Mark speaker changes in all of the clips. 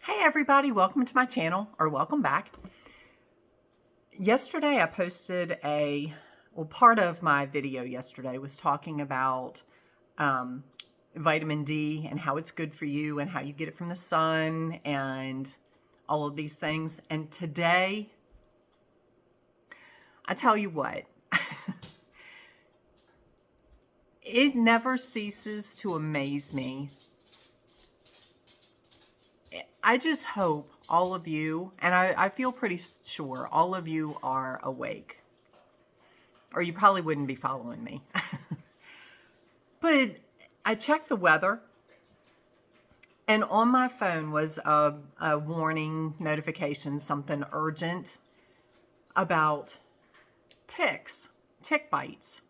Speaker 1: Hey everybody, welcome to my channel, or welcome back. Yesterday I posted part of my video yesterday was talking about vitamin D and how it's good for you and how you get it from the sun and all of these things. And today, I tell you what, it never ceases to amaze me. I just hope all of you, and I feel pretty sure all of you are awake, or you probably wouldn't be following me. But I checked the weather, and on my phone was a warning notification, something urgent about tick bites.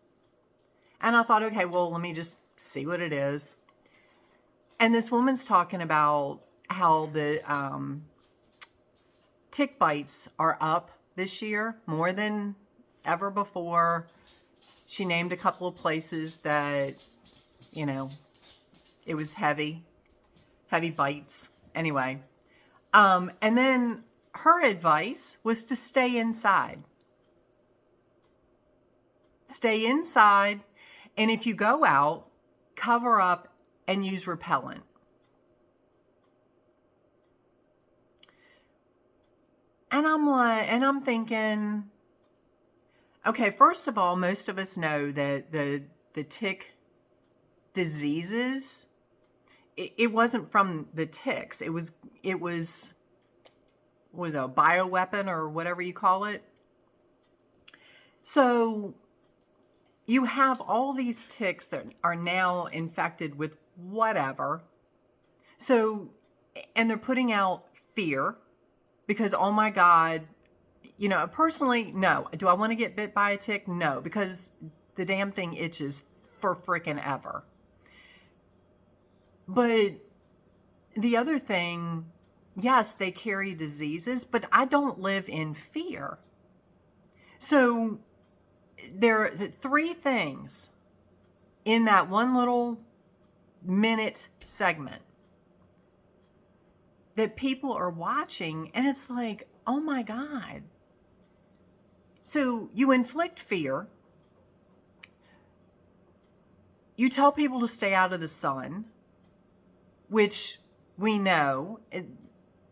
Speaker 1: And I thought, okay, well, let me just see what it is. And this woman's talking about how the tick bites are up this year more than ever before. She named a couple of places that, it was heavy bites. Anyway, and then her advice was to stay inside. Stay inside, and if you go out, cover up and use repellent. And I'm thinking, okay, first of all, most of us know that the tick diseases, it wasn't from the ticks. It was a bioweapon or whatever you call it. So you have all these ticks that are now infected with whatever. So, and they're putting out fear. Because, oh my God, personally, no. Do I want to get bit by a tick? No, because the damn thing itches for frickin' ever. But the other thing, yes, they carry diseases, but I don't live in fear. So there are three things in that one little minute segment that people are watching, and it's like, oh my God. So you inflict fear. You tell people to stay out of the sun, which we know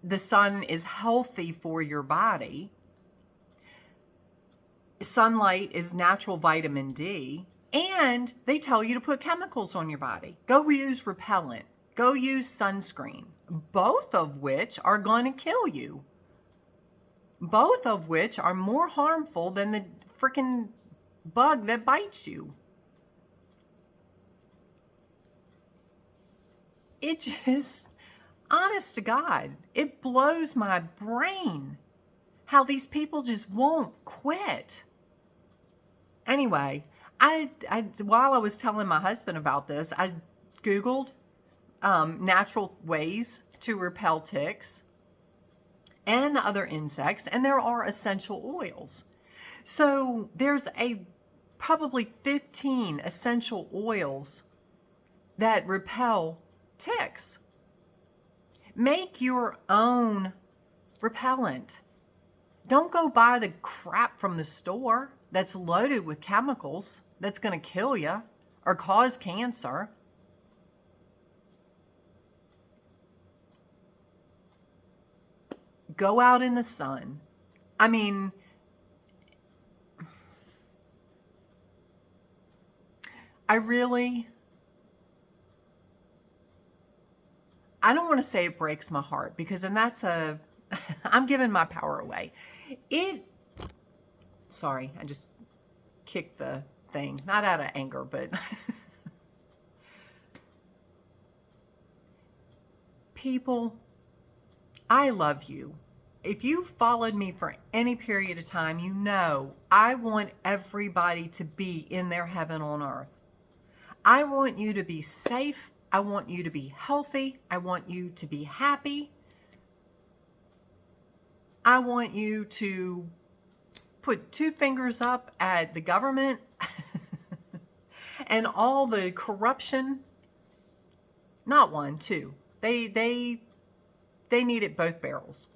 Speaker 1: the sun is healthy for your body. Sunlight is natural vitamin D, and they tell you to put chemicals on your body. Go use repellent. Go use sunscreen, both of which are going to kill you. Both of which are more harmful than the freaking bug that bites you. It just, honest to God, it blows my brain how these people just won't quit. Anyway, while I was telling my husband about this, I Googled natural ways to repel ticks and other insects, and there are essential oils. So there's probably 15 essential oils that repel ticks. Make your own repellent. Don't go buy the crap from the store that's loaded with chemicals that's going to kill you or cause cancer. Go out in the sun. I mean, I don't want to say it breaks my heart, because then I'm giving my power away. Sorry, I just kicked the thing, not out of anger, but people, I love you. If you followed me for any period of time, you know I want everybody to be in their heaven on earth. I want you to be safe. I want you to be healthy. I want you to be happy. I want you to put two fingers up at the government and all the corruption. Not one, two. They they need it both barrels.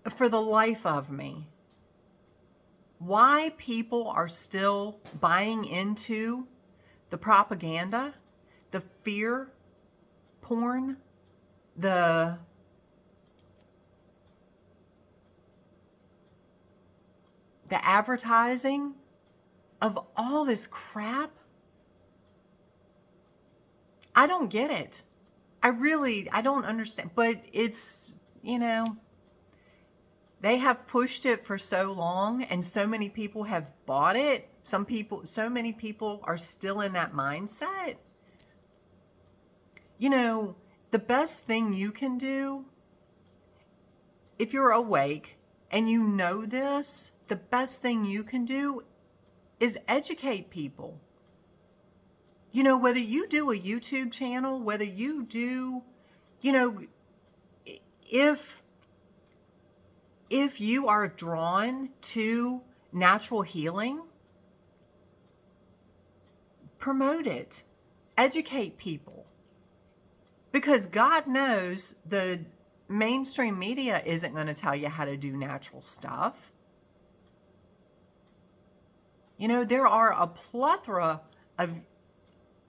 Speaker 1: For the life of me, why people are still buying into the propaganda, the fear porn, the advertising of all this crap, I don't get it. I don't understand. But it's, they have pushed it for so long and so many people have bought it. So many people are still in that mindset. The best thing you can do, if you're awake and you know this, the best thing you can do is educate people. Whether you do a YouTube channel, whether you do, if you are drawn to natural healing, promote it. Educate people. Because God knows the mainstream media isn't going to tell you how to do natural stuff. There are a plethora of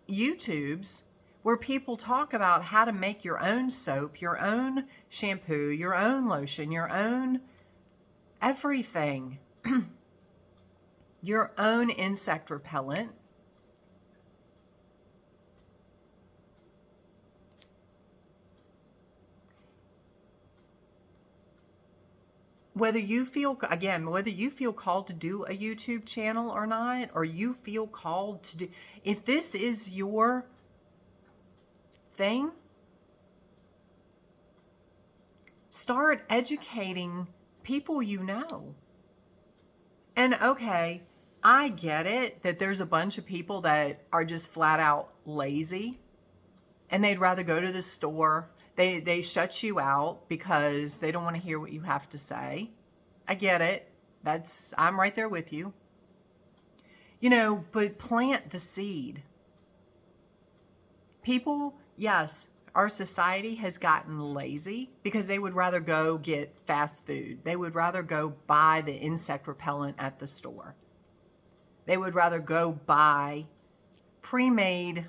Speaker 1: YouTubes where people talk about how to make your own soap, your own shampoo, your own lotion, your own everything, your own insect repellent. Whether you feel called to do a YouTube channel or not, or you feel called to do, if this is your thing, start educating people you know. And okay, I get it that there's a bunch of people that are just flat out lazy and they'd rather go to the store. They shut you out because they don't want to hear what you have to say. I get it. I'm right there with you. But plant the seed. People, yes, our society has gotten lazy because they would rather go get fast food. They would rather go buy the insect repellent at the store. They would rather go buy pre-made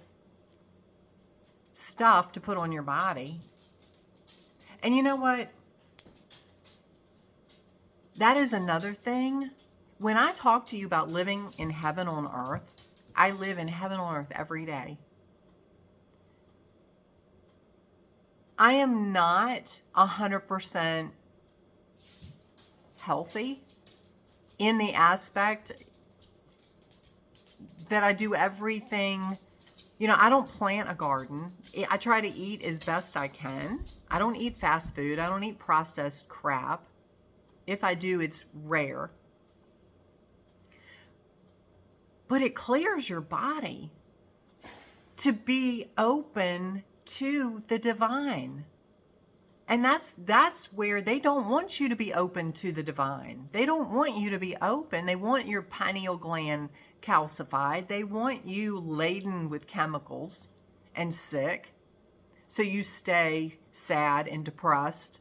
Speaker 1: stuff to put on your body. And you know what? That is another thing. When I talk to you about living in heaven on earth, I live in heaven on earth every day. I am not 100% healthy in the aspect that I do everything. I don't plant a garden. I try to eat as best I can. I don't eat fast food. I don't eat processed crap. If I do, it's rare. But it clears your body to be open to the divine. And that's where they don't want you to be open to the divine. They don't want you to be open. They want your pineal gland calcified. They want you laden with chemicals and sick, so you stay sad and depressed.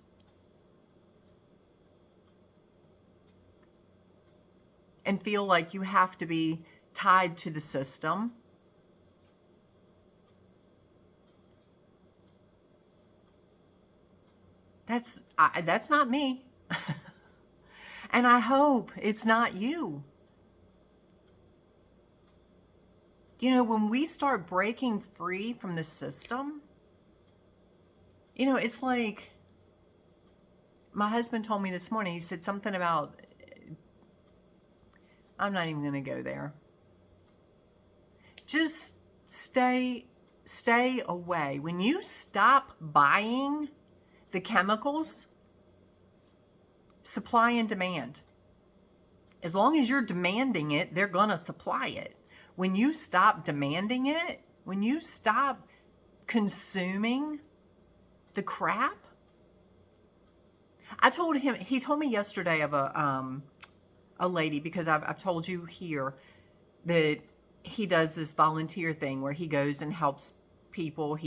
Speaker 1: And feel like you have to be tied to the system. That's not me. And I hope it's not you. When we start breaking free from the system, it's like my husband told me this morning. He said something about, I'm not even going to go there. Just stay away. When you stop buying the chemicals, supply and demand. As long as you're demanding it, they're going to supply it. When you stop demanding it, when you stop consuming the crap, he told me yesterday of a lady, because I've told you here that he does this volunteer thing where he goes and helps people.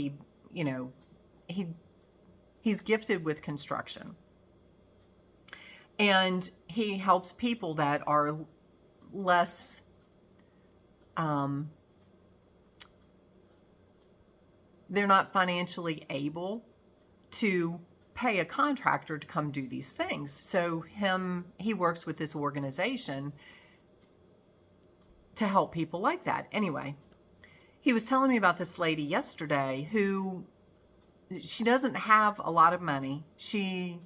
Speaker 1: You know, he he's gifted with construction. And he helps people that are less they're not financially able to pay a contractor to come do these things. So he works with this organization to help people like that. Anyway, he was telling me about this lady yesterday who she doesn't have a lot of money. She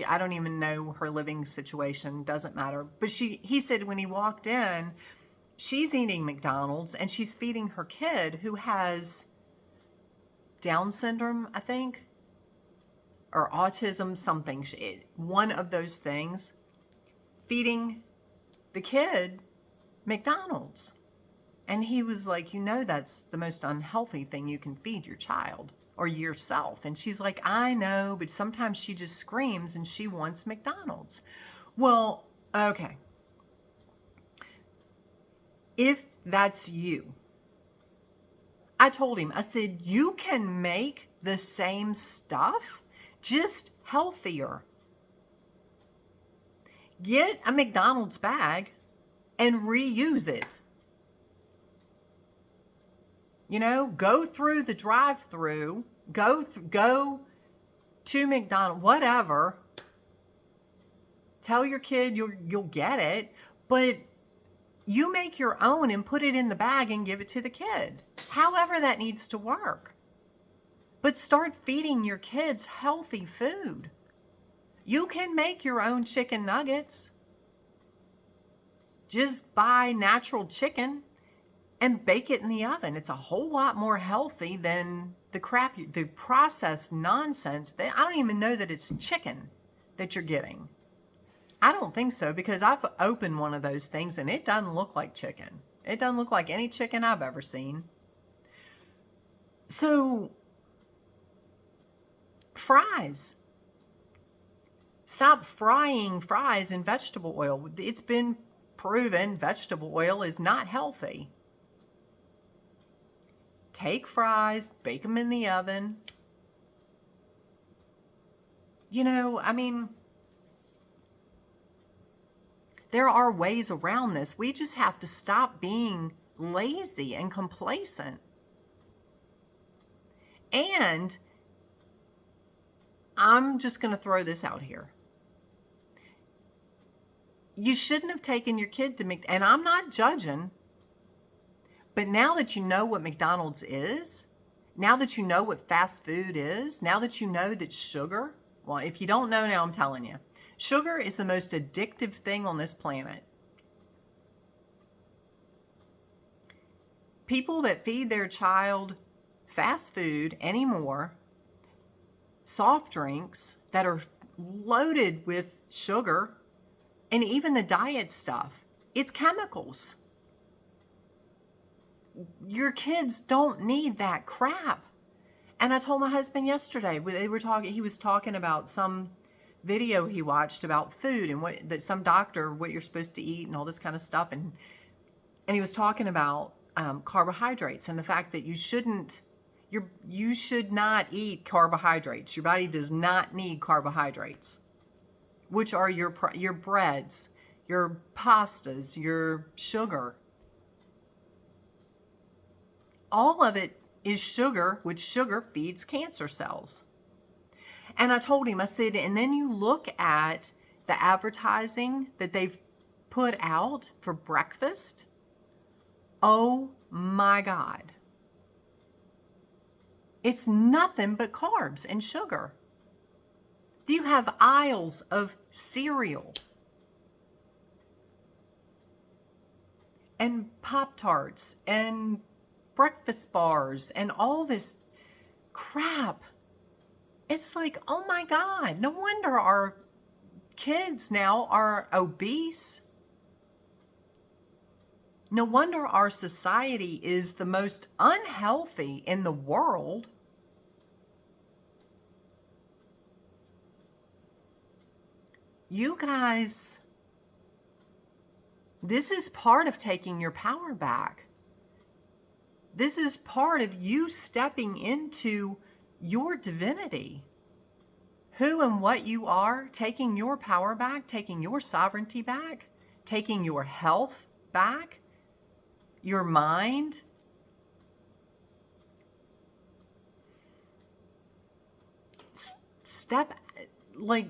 Speaker 1: I don't even know her living situation, doesn't matter. But he said when he walked in, she's eating McDonald's and she's feeding her kid who has Down syndrome, I think, or autism, something, one of those things, feeding the kid McDonald's. And he was like, that's the most unhealthy thing you can feed your child or yourself. And she's like, I know, but sometimes she just screams and she wants McDonald's. Well, okay. If that's you, I told him, I said, you can make the same stuff, just healthier. Get a McDonald's bag and reuse it. Go through the drive-through, go to McDonald's, whatever. Tell your kid you'll get it, but you make your own and put it in the bag and give it to the kid. However that needs to work. But start feeding your kids healthy food. You can make your own chicken nuggets. Just buy natural chicken and bake it in the oven. It's a whole lot more healthy than the processed nonsense. I don't even know that it's chicken that you're getting. I don't think so, because I've opened one of those things and it doesn't look like chicken. It doesn't look like any chicken I've ever seen. So, fries. Stop frying fries in vegetable oil. It's been proven vegetable oil is not healthy. Take fries, bake them in the oven. There are ways around this. We just have to stop being lazy and complacent. And I'm just going to throw this out here. You shouldn't have taken your kid to McDonald's, and I'm not judging, but now that you know what McDonald's is, now that you know what fast food is, now that you know that sugar, well, if you don't know now, I'm telling you, sugar is the most addictive thing on this planet. People that feed their child fast food anymore, soft drinks that are loaded with sugar, and even the diet stuff, it's chemicals. Your kids don't need that crap. And I told my husband yesterday, he was talking about some video he watched about food and some doctor, what you're supposed to eat and all this kind of stuff. And he was talking about carbohydrates and the fact that you should not eat carbohydrates. Your body does not need carbohydrates, which are your breads, your pastas, your sugar. All of it is sugar, which sugar feeds cancer cells. And I told him, I said, and then you look at the advertising that they've put out for breakfast. Oh my God. It's nothing but carbs and sugar. You have aisles of cereal and Pop-Tarts and breakfast bars and all this crap. It's like, oh my God, no wonder our kids now are obese. No wonder our society is the most unhealthy in the world. You guys This is part of taking your power back. This is part of you stepping into your divinity. Who and what you are, taking your power back, taking your sovereignty back, taking your health back, your mind. Step, like,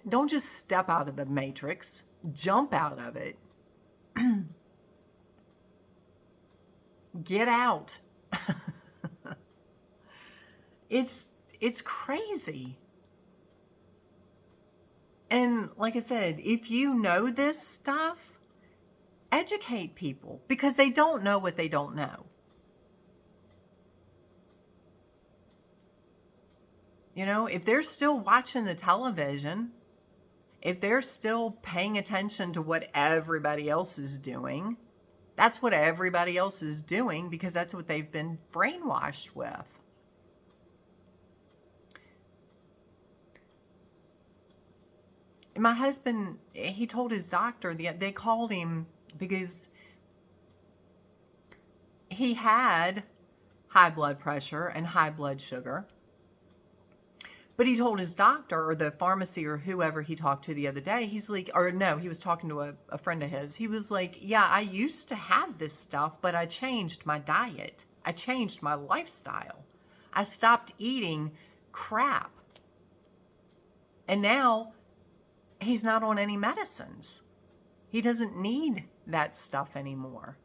Speaker 1: don't just step out of the matrix, jump out of it. Get out. It's crazy. And like I said, if you know this stuff, educate people because they don't know what they don't know. You know, if they're still watching the television, if they're still paying attention to what everybody else is doing, that's what everybody else is doing because that's what they've been brainwashed with. My husband, he told his doctor, they called him because he had high blood pressure and high blood sugar. But he told his doctor or the pharmacy or whoever he talked to the other day, he's like, or no, he was talking to a friend of his. He was like, yeah, I used to have this stuff, but I changed my diet. I changed my lifestyle. I stopped eating crap. And now he's not on any medicines. He doesn't need that stuff anymore.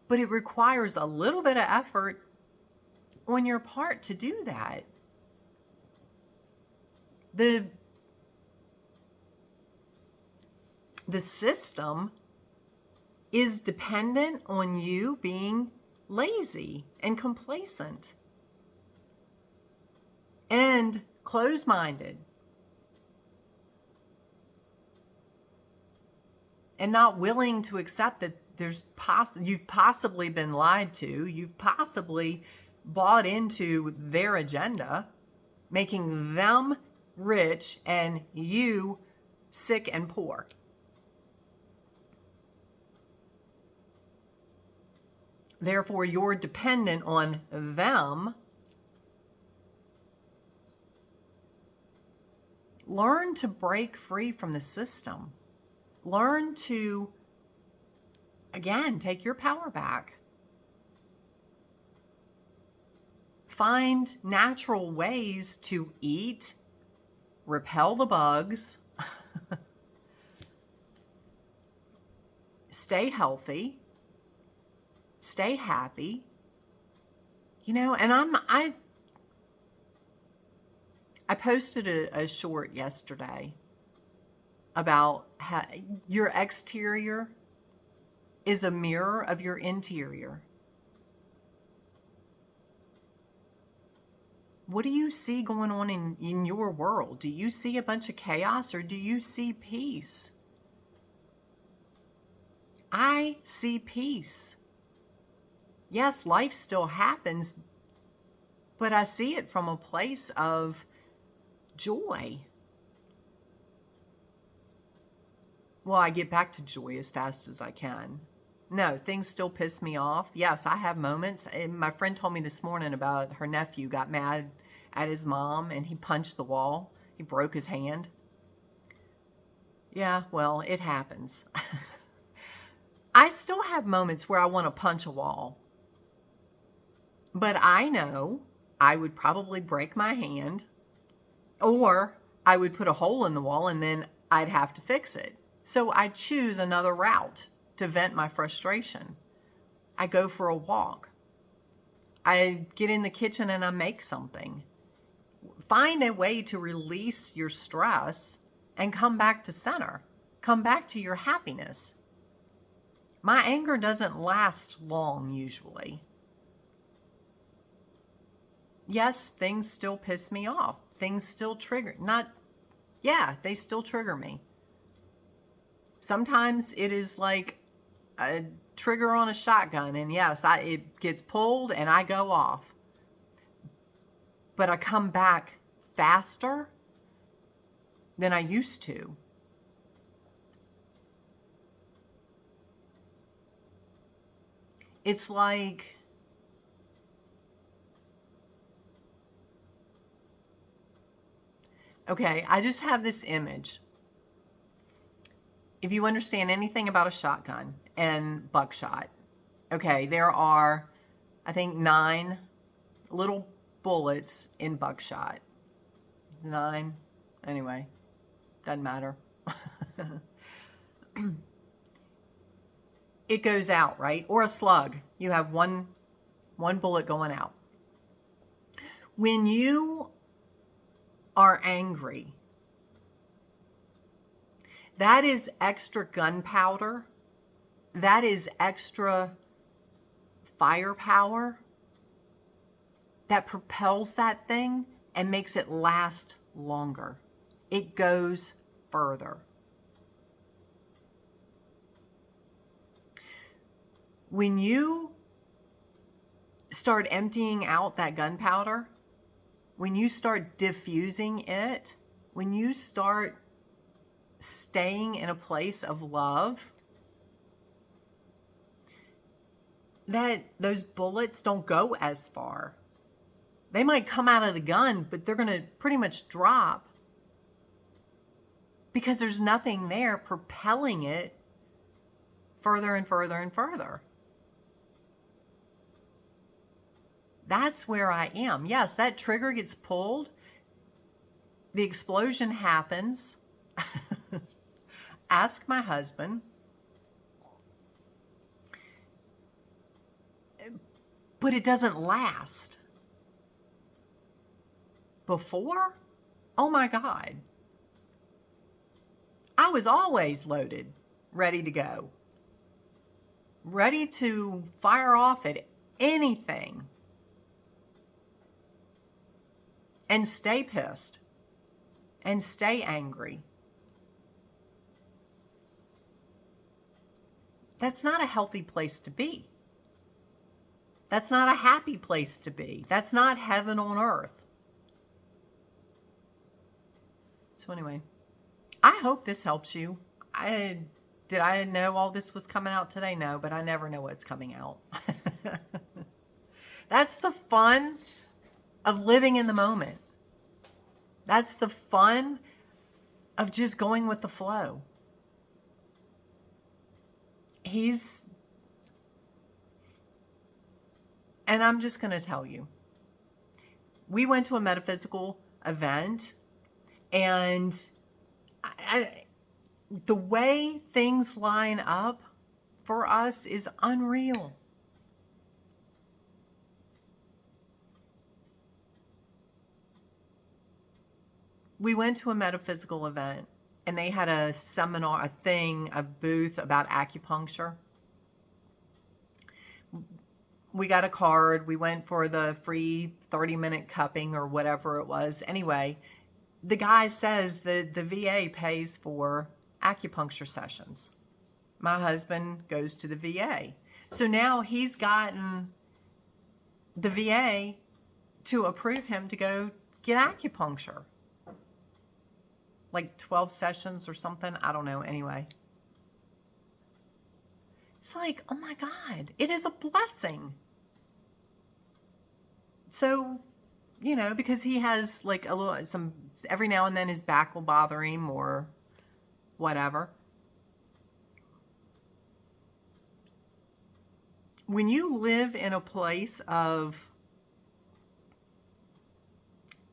Speaker 1: But it requires a little bit of effort on your part to do that. The system is dependent on you being lazy and complacent and closed-minded and not willing to accept that you've possibly been lied to, you've possibly bought into their agenda, making them rich and you sick and poor. Therefore, you're dependent on them. Learn to break free from the system. Learn to, again, take your power back. Find natural ways to eat, repel the bugs, stay healthy, stay happy. You know, and I posted a short yesterday about how your exterior is a mirror of your interior. What do you see going on in your world? Do you see a bunch of chaos or do you see peace? I see peace. Yes, life still happens, but I see it from a place of joy. Well, I get back to joy as fast as I can. No, things still piss me off. Yes, I have moments. And my friend told me this morning about her nephew got mad at his mom and he punched the wall. He broke his hand. Yeah, well, it happens. I still have moments where I want to punch a wall. But I know I would probably break my hand or I would put a hole in the wall and then I'd have to fix it. So I choose another route to vent my frustration. I go for a walk. I get in the kitchen and I make something. Find a way to release your stress and come back to center. Come back to your happiness. My anger doesn't last long usually. Yes, things still piss me off. Things still trigger. They still trigger me. Sometimes it is like a trigger on a shotgun, and yes, it gets pulled and I go off. But I come back faster than I used to. It's like, okay, I just have this image. If you understand anything about a shotgun and buckshot, okay, there are, I think, 9 little bullets in buckshot. 9, anyway, doesn't matter. It goes out, right? Or a slug. You have one bullet going out. When you are angry, that is extra gunpowder. That is extra firepower that propels that thing and makes it last longer. It goes further. When you start emptying out that gunpowder, when you start diffusing it, when you start staying in a place of love, that those bullets don't go as far. They might come out of the gun, but they're going to pretty much drop because there's nothing there propelling it further and further and further. That's where I am. Yes, that trigger gets pulled. The explosion happens. Ask my husband. But it doesn't last. Before? Oh my God. I was always loaded, ready to go. Ready to fire off at anything. And stay pissed. And stay angry. That's not a healthy place to be. That's not a happy place to be. That's not heaven on earth. So anyway, I hope this helps you. Did I know all this was coming out today? No, but I never know what's coming out. That's the fun of living in the moment. That's the fun of just going with the flow. And I'm just going to tell you, we went to a metaphysical event, and the way things line up for us is unreal. We went to a metaphysical event, and they had a seminar, a booth about acupuncture. We got a card. We went for the free 30-minute cupping or whatever it was. Anyway, the guy says that the VA pays for acupuncture sessions. My husband goes to the VA. So now he's gotten the VA to approve him to go get acupuncture. Like 12 sessions or something. I don't know. Anyway. It's like, oh my God, it is a blessing. So, because he has like every now and then his back will bother him or whatever. When you live in a place of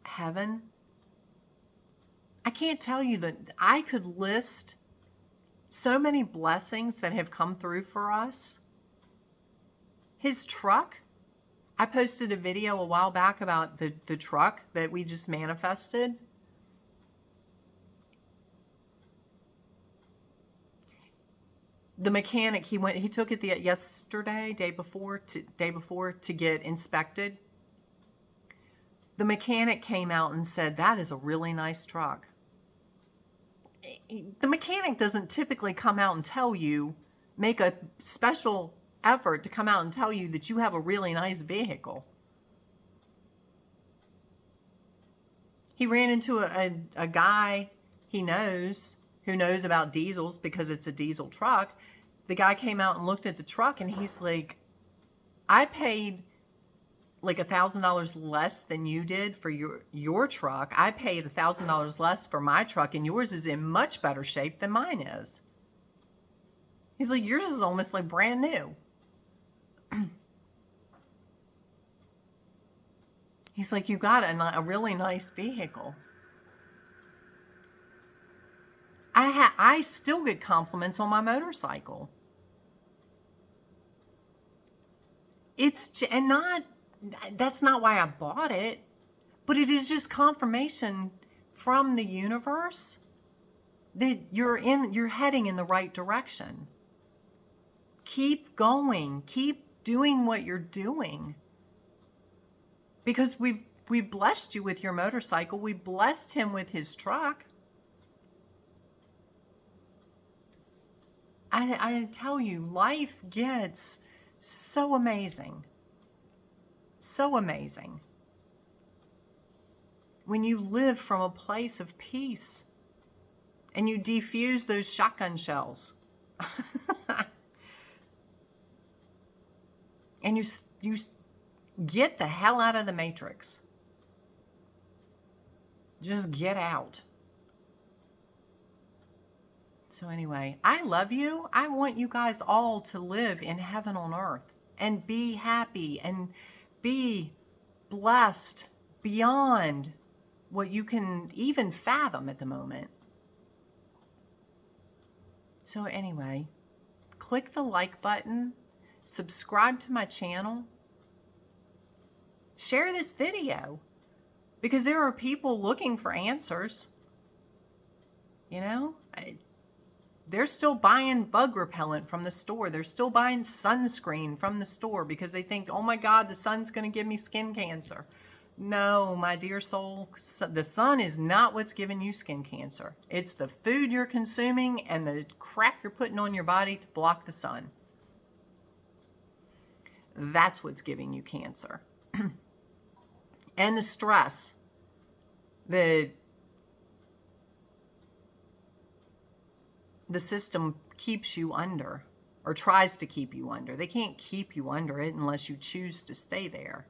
Speaker 1: heaven, I can't tell you that I could list so many blessings that have come through for us. His truck, I posted a video a while back about the truck that we just manifested. The mechanic, he took it yesterday, day before to get inspected. The mechanic came out and said, "That is a really nice truck." The mechanic doesn't typically come out and tell you, make a special effort to come out and tell you that you have a really nice vehicle. He ran into a guy he knows who knows about diesels because it's a diesel truck. The guy came out and looked at the truck, and he's like, I paid like $1,000 less than you did for your truck. I paid $1,000 less for my truck, and yours is in much better shape than mine is. He's like, yours is almost like brand new. He's like, you got a really nice vehicle. I still get compliments on my motorcycle. That's not why I bought it, but it is just confirmation from the universe that you're heading in the right direction. Keep going. Keep doing what you're doing. Because we've blessed you with your motorcycle. We blessed him with his truck. I tell you, life gets so amazing. So amazing. When you live from a place of peace and you defuse those shotgun shells. And you get the hell out of the matrix. Just get out. So anyway, I love you. I want you guys all to live in heaven on earth and be happy and be blessed beyond what you can even fathom at the moment. So anyway, click the like button, subscribe to my channel, share this video, because there are people looking for answers. You know, they're still buying bug repellent from the store. They're still buying sunscreen from the store because they think, oh my God, the sun's going to give me skin cancer. No, my dear soul, the sun is not what's giving you skin cancer. It's the food you're consuming and the crap you're putting on your body to block the sun. That's what's giving you cancer. And the stress, the system keeps you under, or tries to keep you under. They can't keep you under it unless you choose to stay there.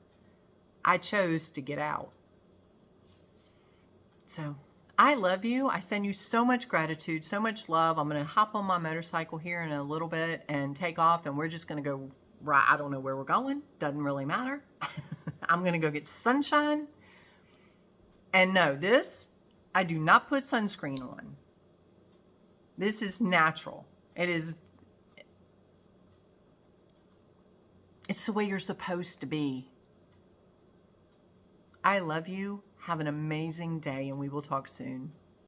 Speaker 1: I chose to get out. So I love you. I send you so much gratitude, so much love. I'm going to hop on my motorcycle here in a little bit and take off, and we're just going to go right. I don't know where we're going. Doesn't really matter. I'm going to go get sunshine. And no, I do not put sunscreen on. This is natural. It's the way you're supposed to be. I love you. Have an amazing day, and we will talk soon.